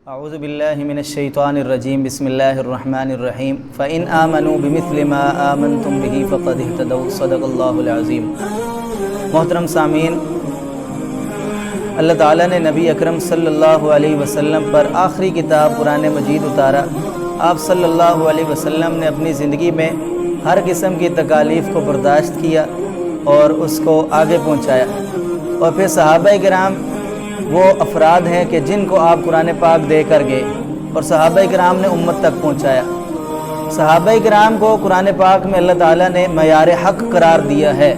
اعوذ باللہ من الشیطان الرجیم بسم اللہ الرحمن الرحیم فَإِنْ آمَنُوا بِمِثْلِ مَا آمَنْتُمْ بِهِ فَقَدِ اهْتَدَوْا صدق اللہ العظیم۔ محترم سامعین، اللہ تعالیٰ نے نبی اکرم صلی اللہ علیہ وسلم پر آخری کتاب قرآن مجید اتارا۔ آپ صلی اللہ علیہ وسلم نے اپنی زندگی میں ہر قسم کی تکالیف کو برداشت کیا اور اس کو آگے پہنچایا، اور پھر صحابہ کرام وہ افراد ہیں کہ جن کو آپ قرآن پاک دے کر گئے اور صحابہ کرام نے امت تک پہنچایا۔ صحابہ کرام کو قرآن پاک میں اللہ تعالیٰ نے معیار حق قرار دیا ہے۔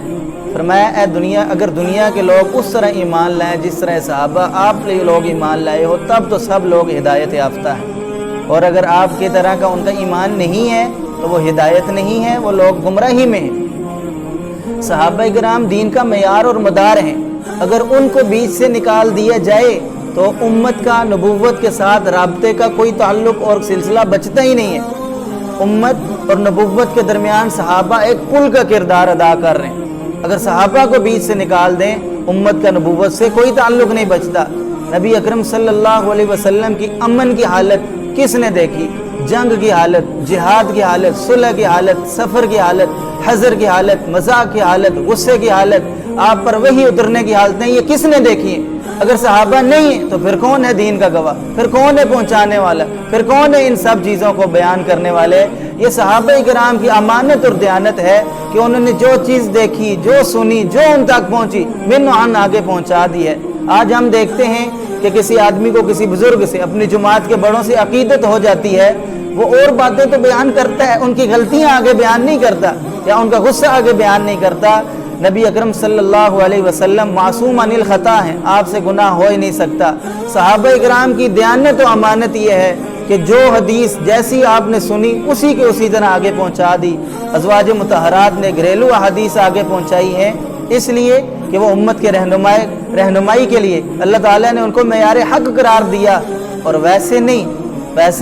فرمایا اے دنیا، اگر دنیا کے لوگ اس طرح ایمان لائیں جس طرح صحابہ آپ لوگ ایمان لائے ہو، تب تو سب لوگ ہدایت یافتہ ہیں، اور اگر آپ کی طرح کا ان کا ایمان نہیں ہے تو وہ ہدایت نہیں ہے، وہ لوگ گمراہی میں ہیں۔ صحابہ کرام دین کا معیار اور مدار ہیں، اگر ان کو بیچ سے نکال دیا جائے تو امت کا نبوت کے ساتھ رابطے کا کوئی تعلق اور سلسلہ بچتا ہی نہیں ہے۔ امت اور نبوت کے درمیان صحابہ ایک پل کا کردار ادا کر رہے ہیں۔ اگر صحابہ کو بیچ سے نکال دیں، امت کا نبوت سے کوئی تعلق نہیں بچتا۔ نبی اکرم صلی اللہ علیہ وسلم کی امن کی حالت کس نے دیکھی؟ جنگ کی حالت، جہاد کی حالت، صلح کی حالت، سفر کی حالت، حضر کی حالت، مذاق کی حالت، غصے کی حالت، آپ پر وحی اترنے کی حالتیں، یہ کس نے دیکھی ہیں؟ اگر صحابہ نہیں ہیں تو پھر کون ہے دین کا گواہ؟ پھر کون ہے پہنچانے والا؟ پھر کون ہے ان سب چیزوں کو بیان کرنے والے؟ یہ صحابہ کرام کی امانت اور دیانت ہے کہ انہوں نے جو چیز دیکھی، جو سنی، جو ان تک پہنچی، من عن آگے پہنچا دی ہے۔ آج ہم دیکھتے ہیں کہ کسی آدمی کو کسی بزرگ سے، اپنی جماعت کے بڑوں سے عقیدت ہو جاتی ہے، وہ اور باتیں تو بیان کرتا ہے، ان کی غلطیاں آگے بیان نہیں کرتا یا ان کا غصہ آگے بیان نہیں کرتا۔ نبی اکرم صلی اللہ علیہ وسلم معصوم عن الخطا ہیں، آپ سے گناہ ہو ہی نہیں سکتا۔ صحابہ کرام کی دیانت و امانت یہ ہے کہ جو حدیث جیسی آپ نے سنی اسی کے اسی طرح آگے پہنچا دی۔ ازواج مطہرات نے گھریلو احادیث آگے پہنچائی ہیں، اس لیے کہ وہ امت کے رہنمائی کے لیے اللہ تعالیٰ نے ان کو معیار حق قرار دیا، اور ویسے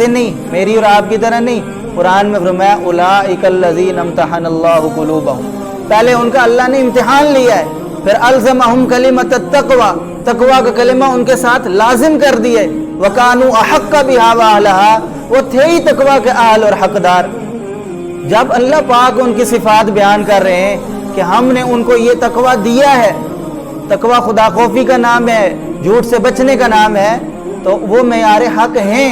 نہیں میری اور آپ کی طرح نہیں۔ قرآن میں فرمایا اولئک الذین امتحن اللہ قلوبہم، پہلے ان کا اللہ نے امتحان لیا ہے، پھر الزمہم کلمۃ التقوی، تقوی کا کلمہ ان کے ساتھ لازم کر دیا ہے۔ وکانوا احق بہا واہلہا، وہ تھے ہی تقوی کے اہل اور حقدار۔ جب اللہ پاک ان کی صفات بیان کر رہے ہیں کہ ہم نے ان کو یہ تقوی دیا ہے، تقوی خدا خوفی کا نام ہے، جھوٹ سے بچنے کا نام ہے، تو وہ معیار حق ہیں۔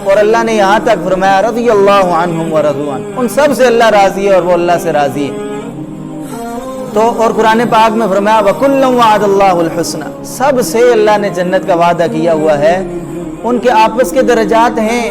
اور اللہ نے یہاں تک فرمایا رضی اللہ عنہم ورضوا عنہ، ان سب سے اللہ راضی ہے اور وہ اللہ سے راضی ہے۔ تو اور قرآن پاک میں فرمایا وَكُلًّا وَعَدَ اللَّهُ الْحُسْنَى، سب سے اللہ نے جنت کا وعدہ کیا ہوا ہے۔ ان کے آپس کے درجات ہیں،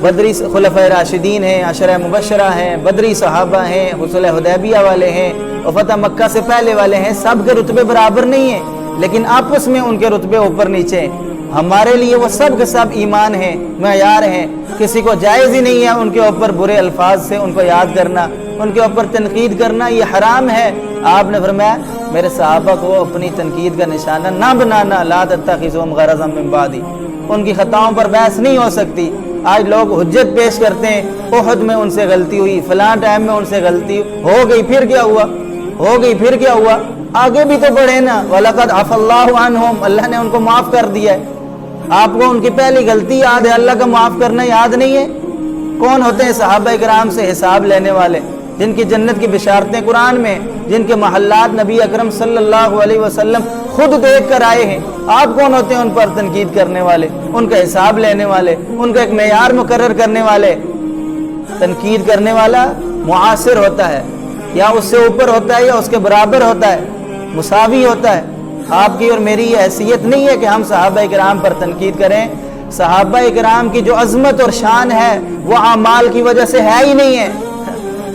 بدری خلفۂ راشدین ہیں، عشرہ مبشرہ ہیں، بدری صحابہ ہیں، صلح حدیبیہ والے ہیں، اور فتح مکہ سے پہلے والے ہیں، سب کے رتبے برابر نہیں ہیں، لیکن آپس میں ان کے رتبے اوپر نیچے ہیں۔ ہمارے لیے وہ سب کے سب ایمان ہیں، معیار ہیں، کسی کو جائز ہی نہیں ہے ان کے اوپر برے الفاظ سے ان کو یاد کرنا، ان کے اوپر تنقید کرنا، یہ حرام ہے۔ آپ نے فرمایا میرے صحابہ کو اپنی تنقید کا نشانہ نہ بنانا، لا تتخذوہم غرضا من بعدی، ان کی خطاؤں پر بحث نہیں ہو سکتی۔ آج لوگ حجت پیش کرتے ہیں، احد میں ان سے غلطی ہوئی، فلاں ٹائم میں ان سے غلطی ہو گئی، پھر کیا ہوا؟ آگے بھی تو بڑھے نا۔ وَلَقَدْ عَفَا اللَّهُ عَنْهُمْ، اللہ نے ان کو معاف کر دیا ہے۔ آپ کو ان کی پہلی غلطی یاد ہے، اللہ کا معاف کرنا یاد نہیں ہے؟ کون ہوتے ہیں صحابہ کرام سے حساب لینے والے، جن کی جنت کی بشارتیں قرآن میں، جن کے محلات نبی اکرم صلی اللہ علیہ وسلم خود دیکھ کر آئے ہیں؟ آپ کون ہوتے ہیں ان پر تنقید کرنے والے، ان کا حساب لینے والے، ان کا ایک معیار مقرر کرنے والے؟ تنقید کرنے والا معاصر ہوتا ہے، یا اس سے اوپر ہوتا ہے، یا اس کے برابر ہوتا ہے، مساوی ہوتا ہے۔ آپ کی اور میری یہ حیثیت نہیں ہے کہ ہم صحابہ کرام پر تنقید کریں۔ صحابہ کرام کی جو عظمت اور شان ہے وہ اعمال کی وجہ سے ہے ہی نہیں ہے۔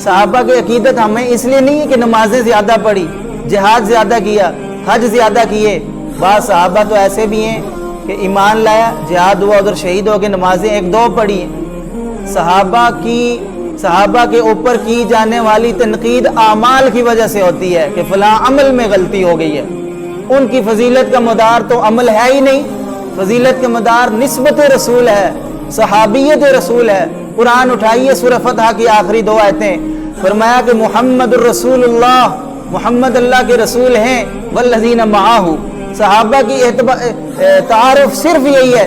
صحابہ کی عقیدت ہمیں اس لیے نہیں ہے کہ نمازیں زیادہ پڑھی، جہاد زیادہ کیا، حج زیادہ کیے۔ بعض صحابہ تو ایسے بھی ہیں کہ ایمان لایا، جہاد ہوا، ادھر شہید ہو کے نمازیں ایک دو پڑھی ہیں۔ صحابہ کے اوپر کی جانے والی تنقید اعمال کی وجہ سے ہوتی ہے کہ فلاں عمل میں غلطی ہو گئی ہے۔ ان کی فضیلت کا مدار تو عمل ہے ہی نہیں، فضیلت کا مدار نسبت رسول ہے، صحابیت رسول ہے۔ قرآن اٹھائیے سورہ فتح کی آخری دو آیتیں، فرمایا کہ محمد الرسول اللہ، محمد اللہ کے رسول ہیں، والذین معاہ، صحابہ کی تعارف صرف یہی ہے